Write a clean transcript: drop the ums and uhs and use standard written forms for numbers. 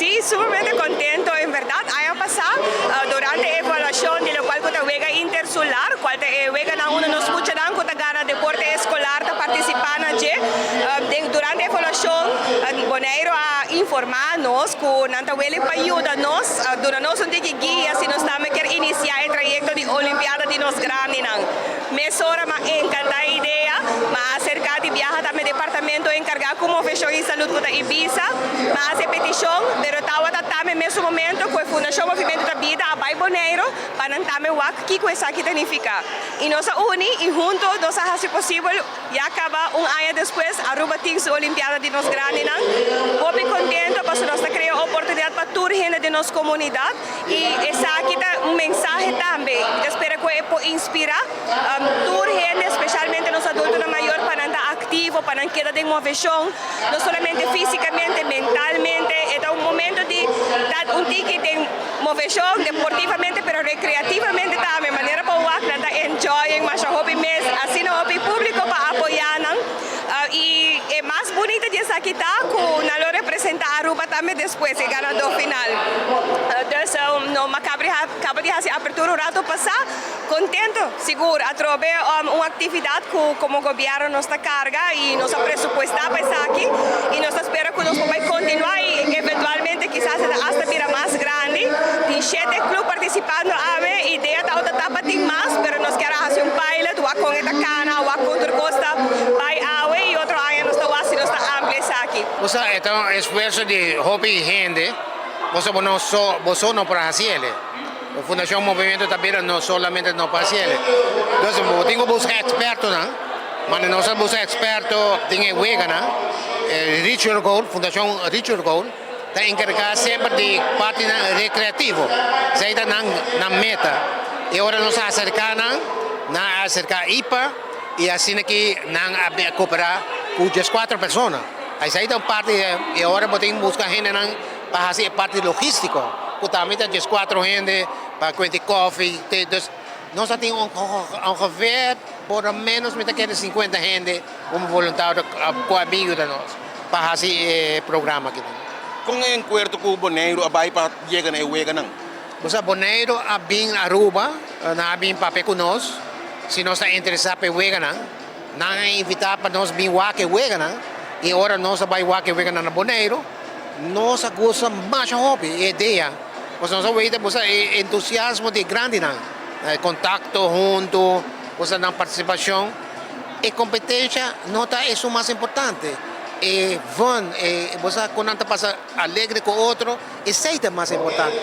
Sí, sumamente contento, en verdad. Año pasado, durante evaluación de lo cual que juega intersolar, cual juega na uno nos mucho dan que gana deporte escolar, ta participar na durante evaluación, Boneiro a informar-nos que nanta wele para ajudar-nos, dar-nos guia se nós também quer iniciar o proyecto de Olimpiada de nos grande nan. Mesora ma encanta a ideia, mas acerca de viajar também departamento encargado como fechou em saúde com Ibiza, mas a petição derrotava também nesse momento com a Fundacion Moviemento da Bida a Bai Boneiro para também o que coisa aqui significa. E nós uni e junto nós se possível e acaba ano depois a Ruba Tings Olimpiada de nos grande nan. Muito contente porque nós criou oportunidade para toda gente de nossa comunidade e essa aqui é mensagem também. Espero que inspirar toda gente, especialmente nos adultos maior para estar ativo, para não quedar de movição, não somente fisicamente, mentalmente. É um momento de dar tique de movição deportivamente, mas recreativamente também, maneira para o estar enjoying, mas hobby mesmo, assim o hobby público para apoiar. E é mais bonito de estar aqui, que não representa a Aruba também depois, e ganador final. Então, acaba de fazer a abertura o rato passar, contento, seguro, a trover uma atividade que como governo nos carga e nos pressupostar para estar aqui e nós esperamos que nós vamos continuar e eventualmente quizás hasta vir mais grande. Tem 7 clubes participando, a ideia da outra etapa tem mais, mas nós queremos fazer um pilot, ou com esta cana, ou com outra costa, vai a e outro ano nós estamos assim, nós estamos ampliando aqui. O sea, este es un esfuerzo de hobby y gente, vos no para hacerlo. La Fundación Moviemento también no solamente no para hacerlo. Entonces, tengo que buscar expertos, ¿no? Pero no se busca expertos, tengo que ¿no? Richard Gold, Fundación Richard Gold, está encargada siempre de parte recreativo. Se está en la meta. Y ahora nos acercan a IPA y así que nos cooperar con 4 personas. Aí sai da parte e agora tem que buscar gente para fazer parte logística. Também tem 4 gente para comer café. Nós temos ongeveer por lo menos 50 gente como voluntário com amigos de nós para fazer programa aqui. Com o encontro com o Boneiro, vai para chegar na Uega não? O Boneiro a bem Aruba, na bem papel conosco. Se nós está interessado em Uega não é invitar para nós vir aqui Uega não. E agora nós vamos que vem na Boneiro, nós gostamos mais hobby, ideia. Nós vemos entusiasmo de grande, contato junto, na participação. E competência, nota é o mais importante. E você quando passa alegre com o outro, isso é mais importante.